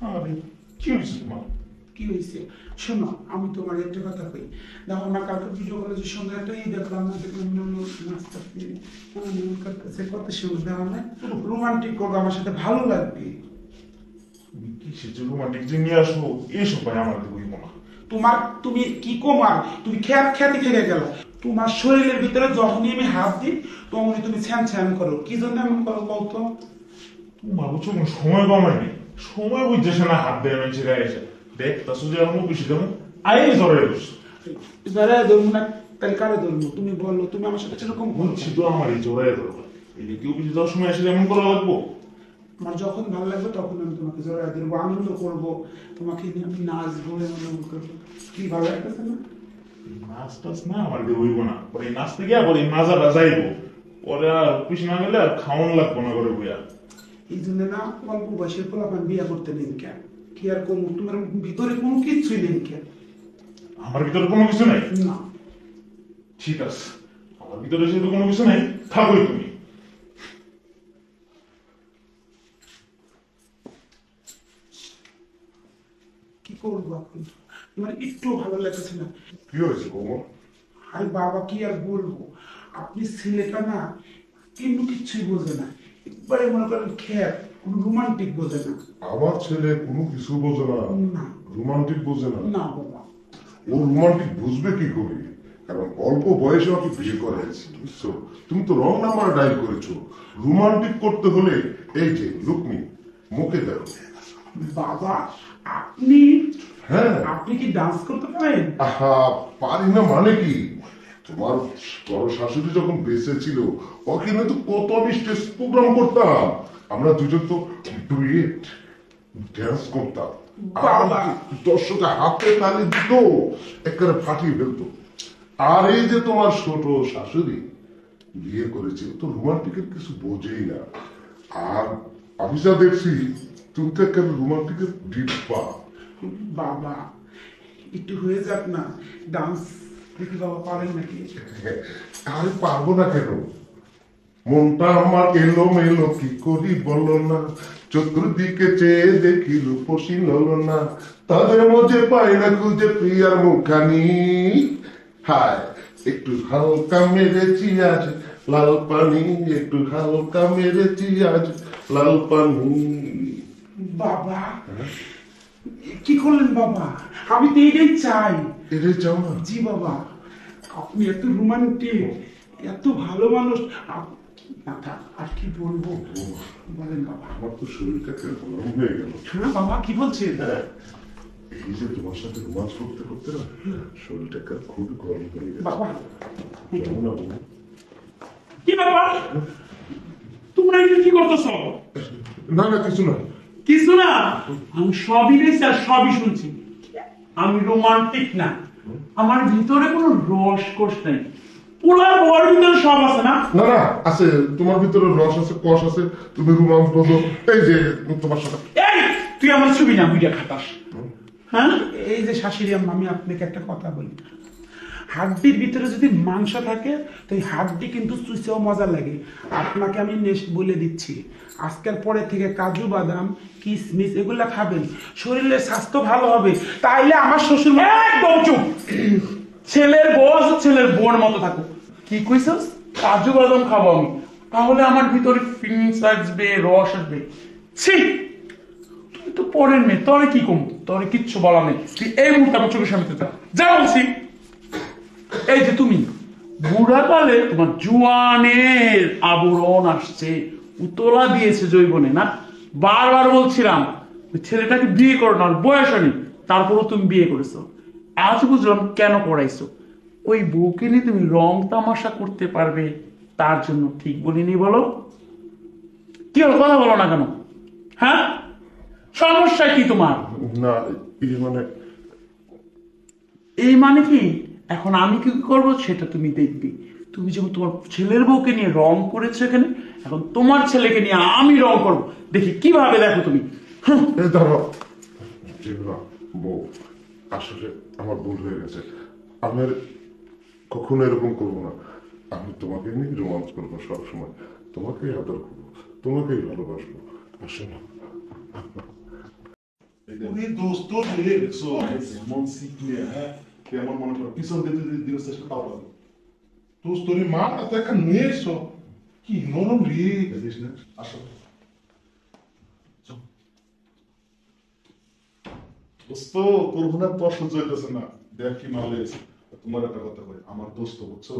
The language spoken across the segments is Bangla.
আরে কি হয়েছে তোমার? কি হয়েছে? শোনো, আমি তোমার একটা কথা কই। দেখো না, কালকে ভিডিও কলে যে সুন্দর একটা দেখলাম না, দেখলাম নাস্তা করতেছে, কত সুন্দর দেখো না, রোমান্টিক করবো আমার সাথে, ভালো লাগবে। তুমি কিসের যে রোমান্টিক যে নিয়ে আসো, এসব ভাই আমার দেখবই না। তোমার, তুমি কি কমার, তুমি খ্যাতি খেয়ে গেল। তোমার শরীরের ভিতরে যখনই আমি হাত দিই তখনই তুমি ছ্যান ছ্যান করো, কি জন্য এমন করো বলতো? তোমার বুঝছো কোনো সময় কমাই নেই, সময় বুঝছে না হাত দেয় মানুষের গায়ে এসে দেখ তা সুযোগ আমি বেশি দেবো আই জরে বস। যারা ধরবো না, তাহলে কারে ধরবো? তুমি বলো, তুমি আমার সাথে সেরকম বলছি তো আমার এই জোড়ায় ধরবো, এই কেউ বেশি যাওয়ার সময় আসলে এমন করা লাগবো। আমার যখন ভালো লাগবে তখন আমি তোমাকে জড়াই দেবো, আনন্দ করবো, তোমাকে নিয়ে আমি নাচবো, এমন করবো। কি ভালো লাগতেছে না? নাচ টাচ না আমার দিয়ে হইব না, পরে এই নাচতে গিয়া পরে এই নাচাটা যাইবো, পরে আর পিছনে না গেলে আর খাওয়ান লাগবো না করে বইয়া। এই জন্য না অল্প বয়সের পোলাপান বিয়ে করতে নেই কেন? কি আর কোনো তোমার ভিতরে কোনো কিছুই নেই কেন? আমার ভিতরে কোনো কিছু নাই? না। ঠিক আছে, আমার ভিতরে যেহেতু কোনো কিছু নাই, থাকোই তুমি। কি করবো এখন? মানে একটু ভালো লাগতেছে না। কি হয়েছে কোমর? আর বাবা কি আর বলবো, আপনি ছেলেটা না কিন্তু কিচ্ছুই বোঝে না, একবারে মনে করেন খ্যাত, কোনো রোমান্টিক বোঝে না। আমার ছেলে কোনো কিছু বোঝে না, না। রোমান্টিক বোঝে না। না বাবা। ও রোমান্টিক বুঝবে কি করে? কারণ অল্প বয়সে ওকে বিয়ে করেছি, বুঝছো? তুমি তো রং নাম্বার ডায়াল করেছো। রোমান্টিক করতে হলে এই যে লুকমি, মুখে দেখো। বাবা, আপনি হ্যাঁ। আপনি কি ডান্স করতে পারেন? আহা, পারি না মানে কি? তোমার বড় শাশুড়ি যখন বেঁচে ছিল, ওকে নিয়ে তো কত আমি স্টেজ প্রোগ্রাম করতাম। আমরা দুজন তো ডুয়েট ড্যান্স করতাম। বাবা। দর্শকে হাতে তালি দিত, একেবারে ফাটিয়ে ফেলতো। আর এই যে তোমার ছোট শাশুড়ি বিয়ে করেছে, তো রোমান্টিকের কিছু বোঝেই না। আর আমি যা দেখছি, তুমি তো একেবারে রোমান্টিকের ডিপ্পা। বাবা, একটু হয়ে যাক না ডান্স, দেখি বাবা পারেন নাকি? আমি পারবো না কেন? মনটা আমার এলো মেলো, কি করি বলো না। চতুর্দিকে চেয়ে দেখি রূপসী ললনা, তাদের মধ্যে পাই না খুঁজে প্রিয়ার মুখানি। হায়, একটু হালকা মেরেছি আজ লাল পানি, একটু হালকা মেরেছি আজ লাল পানি। বাবা, কি করলেন বাবা? আমি তো এটাই চাই। এটাই চাও না? জি বাবা, আপনি এত রোমান্টিক, এত ভালো মানুষ। না থাক, আর কি বলবো, বলেন বাবা। আমার তো শরীরটা গরম হয়ে গেল। হ্যাঁ বাবা, কি বলছেন? এই যে তোমার সাথে রোমান্স করতে করতে না, শরীরটা খুবই গরম হয়ে গেছে। বাবা, কেমন না বলো? কি বাবা, তোমরা এটা কি করতেছ? না না, কিছু না। কিছু না, আমি সবই দেখছি আর সবই শুনছি। আমি রোমান্টিক না, আমার ভিতরে কোনো রসকস নাই। পোলার বউয়ের ভিতরে সব আছে না? না না, আছে, তোমার ভিতরে রস আছে, কষ আছে, তুমি রোমান্স বোঝো। এই যে তোমার সাথে এই, তুই আমার ছবি না ভিডিও খাতাস? হ্যাঁ, এই যে শাশুড়ি আম্মা, আমি আপনাকে একটা কথা বলি, হাড্ডির ভিতরে যদি মাংস থাকে তো এই হাড্ডি কিন্তু চুষেও মজা লাগে। আপনাকে আমি নেক্সট বলে দিচ্ছি, আজকের পরে থেকে কাজু বাদাম কিশমিশ এগুলা খাবেন, শরীরের স্বাস্থ্য ভালো হবে। তাইলে আমার শ্বশুর একদম চুপ, ছেলের বউ আছে, ছেলের বোন মতো থাকো। কি কইছস? কাজু বাদাম খাবো আমি, তাহলে আমার ভিতরে ফিলিংস আসবে, রস আসবে? ছি, তুই তো পরের মেয়ে, তোরে কি কম, তোরে কিচ্ছু বলা নেই। তুই এই মুহূর্তে আমার চোখের সামনে যা, যা বলছি। এই যে তুমি বুড়াকালে তোমার জুয়ানের আবরণ আসছে, উতলা দিয়েছে জৈবনে না? বারবার বলছিলাম ওই ছেলেটাকে বিয়ে করো না, বয়স নেই, তারপরও তুমি বিয়ে করেছো। আজ বুঝলাম কেন করাইছো। ওই বউকে নিয়ে তুমি রং তামাশা করতে পারবে, তার জন্য। ঠিক বলিনি বলো? কি হলো, কথা বলো না কেন? হ্যাঁ, সমস্যা কি তোমার? না, এই মানে এই মানে কি? এখন আমি কি করবো সেটা তুমি দেখবি। তুমি যেমন তোমার ছেলের বউকে নিয়ে রং করেছো এখানে, এখন তোমার ছেলেকে নিয়ে আমি রং করবো, দেখি কিভাবে। দেখো তুমি। এই ধরো, যেগুলো বউ, আসলে আমার ভুল হয়ে গেছে। আমি আর কখনো এরকম করবো না। আমি তোমাকে নিয়ে রোমান্স করবো সবসময়, তোমাকেই আদর করবো, তোমাকেই ভালোবাসবো। আসলে ওরে দোস্ত রে দেখছো যেমন শিখলে হ্যাঁ তেমন মনে করো পিছন দিয়ে যদি দিনের চেষ্টা তাও পাবে দোস্ত রে মা তো একটা নিয়ে এসো কি নরম রে দেখিস না আসো দোস্ত তোর মনে তোর সহ্য হইতেছে না দেখ কি মাল এসে তোমার একটা কথা কই আমার দোস্ত বুঝছো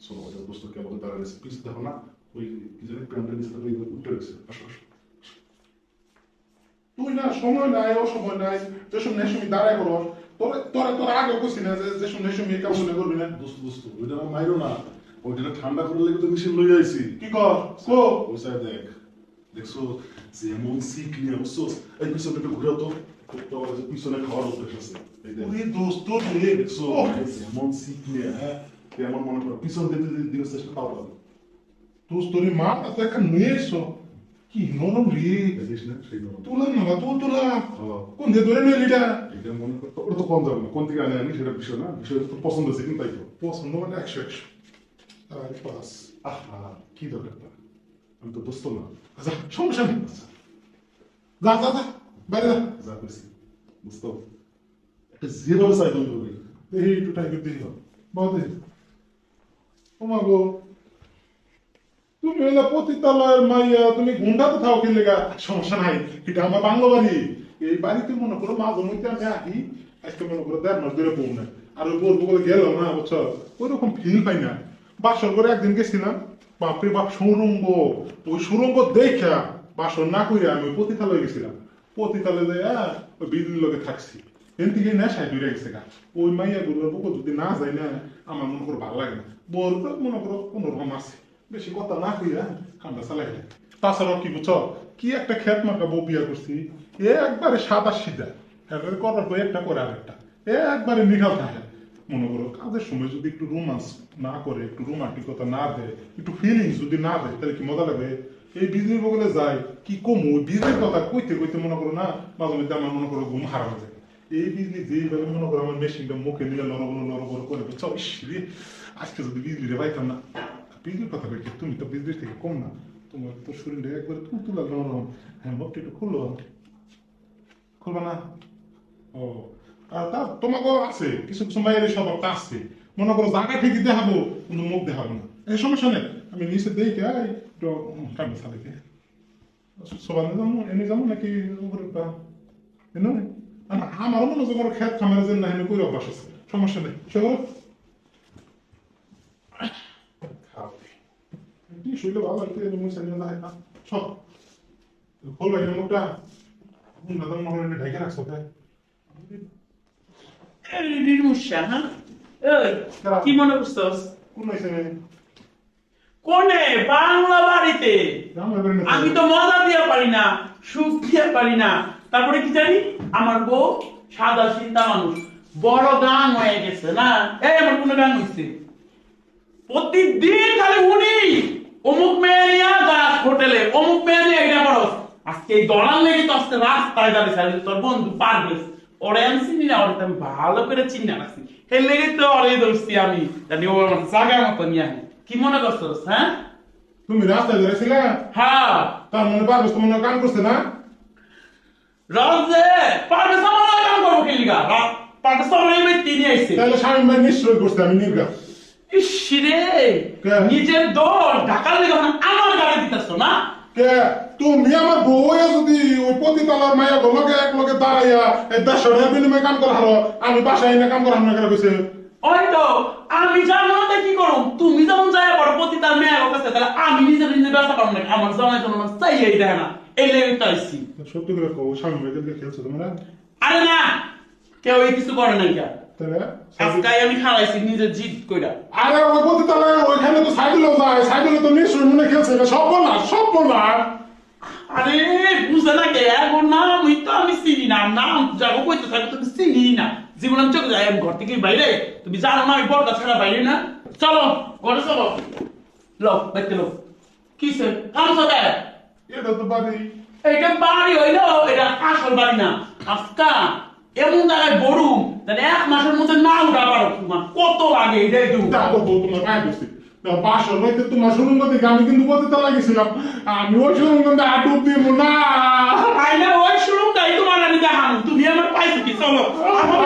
শোনো ওই দোস্ত কেবল দাঁড়াইছে পিছ দেখো না ওই কি জানি প্যান্টের নিচে থেকে উঠে গেছে আসো আসো তুই না সময় নাই ও সময় নাই যে সময় সময় দাঁড়ায় করো তোরা তোরা তোরা আগে কইছি না যে সময় সময় কাজ মনে করবি না দোস্ত দোস্ত ওইটা না মাইরো না ওইটা ঠান্ডা করে লেগে তো মেশিন লই আইছি কি কর কো ওই সাইড দেখ দেখছো যে এমন সিক নিয়ে বুঝছো এই পিছনে একটু ঘুরে তো তোর যে পিছনে খাওয়ার অভ্যাস আছে এই দেখ ওই দোস্ত রে দেখছো এমন সিক নিয়ে হ্যাঁ তেমন মনে করো পিছন দিতে দিনের চেষ্টা তাও পাবে দোস্ত রে মা তো একটা নিয়ে এসো কি নরম রে দেখিস না সেই নরম তুলা না তুলা কোন দিয়ে ধরে নিয়ে এটা এটা মনে করতো ওটা তো কম যাবে না কোন থেকে আনে আমি সেটা বিষয় না বিষয় তো পছন্দ আছে কিন্তু তাই তো পছন্দ মানে 100 আরে পাস আহা কি দরকার তা আমি তো দোস্ত না আচ্ছা সমস্যা নেই যা যা যা বাইরে যা যা কইছি দোস্ত একটা যেভাবে চাই তুমি করবি এই একটু টাইম দিয়ে দাও বাদে ও মা গো তুমি হইলা পতিতালয়ের মাইয়া তুমি গুন্ডাতে থাও কি লেগা সমস্যা নাই এটা আমার বাংলা বাড়ি এই বাড়িতে মনে করো মা জমিতে আমি আহি আজকে মনে করো 1.5 মাস ধরে বউ না আর ওই বউ বলে গেল না বুঝছো ওইরকম ফিল পাই না বাসর করে একদিন গেছিলাম বাপরে বাপ সুরঙ্গ ওই সুরঙ্গ দেখা বাসর না কইরা আমি পতিতালয়ে গেছিলাম পতিতালয়ে যাইয়া ওই বিদ্যুৎ লগে থাকছি এন থেকে নেশায় দূরে গেছে গা ওই মাইয়া গুলোর বুকো যদি না যায় না আমার মনে করো ভালো লাগে না বউর মনে করো কোনোরকম আছে বেশি কথা না কইয়া কামটা চালাই যায় তাছাড়াও কি বুঝছো কি একটা খেত মার্কা বউ বিয়া করছি এ একবারে সাদা সিধা একবারে করার পর একটা করে আরেকটা এ একবারে নিখাল থাকে মনে করো কাজের সময় যদি একটু রোমান্স না করে একটু রোমান্টিকতা না দেয় একটু ফিলিংস যদি না দেয় তাহলে কি মজা লাগবে এই বিজলির বগলে যায় কি কম ওই বিজলির কথা কইতে কইতে মনে করো না মাঝে মধ্যে আমার মনে করো ঘুম হারানো যায় এই বিজলি যেইভাবে মনে করো আমার মেশিনটা মুখে নিয়ে লড়বড় করে বুঝছো ইসরে আজকে যদি বিজলিরে পাইতাম না বিজলির কথা কইছি তুমি তো বিজলির থেকে কম না তোমার তো শরীরটা একবার তুলতুলা নরম হ্যাঁ মুখটা একটু খুলবা না ও আর তা তোমাকে আছে কিছু কিছু মায়ের স্বভাবটা আছে মনে করো জায়গা ঠিকই দেখাবো কিন্তু মুখ দেখাবো না এই সমস্যা নেই আমি নিচে দেখে একটু কামে চালাইতে সবাই যাবো এনে যাবো নাকি আমারও মনে হচ্ছে কোনো খেত খামারে যে না এনে করে অভ্যাস আছে সমস্যা নেই সেগুলো শুইলে ভালো লাগতে মুখ সারিয়ে যায় না সব খোলবা এই মুখটা ঢেকে রাখছো তাই কি মনে করছস কোন হয়েছে কোনে বাংলা বাড়িতে আমি তো মজা দিয়া পারি না সুখ দিয়া পারি না তারপরে কি জানি আমার বউ সাদা চিন্তা মানুষ বড় গান হয়ে গেছে না এই আমার কোন গান হয়েছে প্রতিদিন খালি উনি অমুক মেয়ে নিয়ে যাস হোটেলে অমুক মেয়ে নিয়ে এটা করস আজকে এই দলান লেগে তো আজকে রাস্তায় দাঁড়িয়েছে তোর বন্ধু পারবে ওরে আমি চিনি না ওরে আমি ভালো করে চিনি না রাখছি সেই লেগে তো ওরে ধরছি আমি জানি ও আমার জায়গা মতো নিয়ে আনি কি মনে করছস হ্যাঁ তুমি রাস্তায় ধরেছিলে হ্যাঁ তার মনে পারবে তো মনে কাম করছে না রাজে পারবে সামনে কাম করবো খেলিগা পারবে সামনে আমি তিনি আইছে তাহলে স্বামী ভাই নিশ্চয় করছে আমি নির্গা ইসরে নিজের দোষ ঢাকার লেগে আমার গাড়ি দিতেছ না কে তুমি আমার বউ যদি ওই পতিতালার মায়া গলকে এক লগে দাঁড়াইয়া এই 100 বিনিময়ে কাম করা হলো আমি বাসায় এনে কাম করা না কেন কইছে ওই তো আমি জানো না কি করব তুমি যখন যায় বড় পতিতার মেয়ে কাছে তাহলে আমি নিজে নিজে ব্যবসা করব না আমার জামাই তো না চাইই দেয় না এই লেগে তাইছি সত্যি করে কও স্বামী ভাই দেখে খেলছো তোমরা আরে না কেউ এই কিছু করে নাই কা তাহলে আজকে আমি খাওয়াইছি নিজে জিদ কইরা আরে ওই পতিতালায় ওইখানে তো সাইকেলও যায় সাইকেলে তো নিশ্চয় মনে খেলছে সব বললা আরে বুঝে না কে এখন নাম ওই তো আমি চিনি না নাম যাবো কইতে থাকো তুমি চিনি না জীবন আমি চোখে যাই আমি ঘর থেকে বাইরে তুমি জানো না আমি বড় ছাড়া বাইরে না চলো ঘরে চলো লোক দেখতে লোক কিসে কামছো কে এটা তো বাড়ি এটা বাড়ি হইলো এটা আসল বাড়ি না আজকা এমন জায়গায় বড়ুম তাহলে 1 মাসের মধ্যে না উঠা পারো তোমার কত লাগে এটাই তুমি তারপর বউ তোমার পায়ে বসে বাসর হইতে তোমার সুরঙ্গ দিকে আমি কিন্তু পতিতালা গেছিলাম আমি ওই সুরঙ্গ আটুপ দিব না আইনা ওই শুরুটাই তোমার আমি দেখানো তুমি আমার পাইছো কি চলো আমার